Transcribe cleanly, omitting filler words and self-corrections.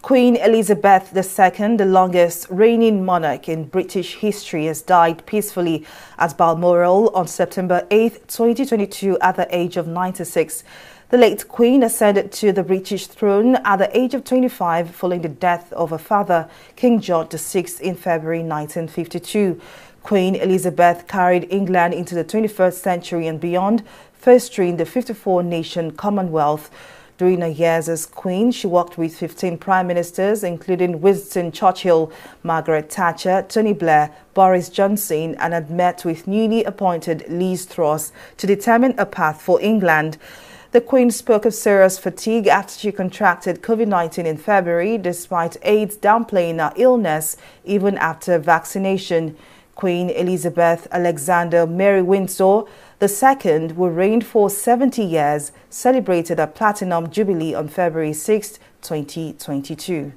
Queen Elizabeth II, the longest reigning monarch in British history, has died peacefully at Balmoral on September 8, 2022 at the age of 96. The late Queen ascended to the British throne at the age of 25 following the death of her father, King George VI, in February 1952. Queen Elizabeth carried England into the 21st century and beyond, fostering the 54-nation Commonwealth. During her years as Queen, she worked with 15 Prime Ministers, including Winston Churchill, Margaret Thatcher, Tony Blair, Boris Johnson, and had met with newly appointed Liz Truss to determine a path for England. The Queen spoke of serious fatigue after she contracted COVID-19 in February, despite aides downplaying her illness even after vaccination. Queen Elizabeth Alexander Mary Windsor II, who reigned for 70 years, celebrated a Platinum Jubilee on February 6, 2022.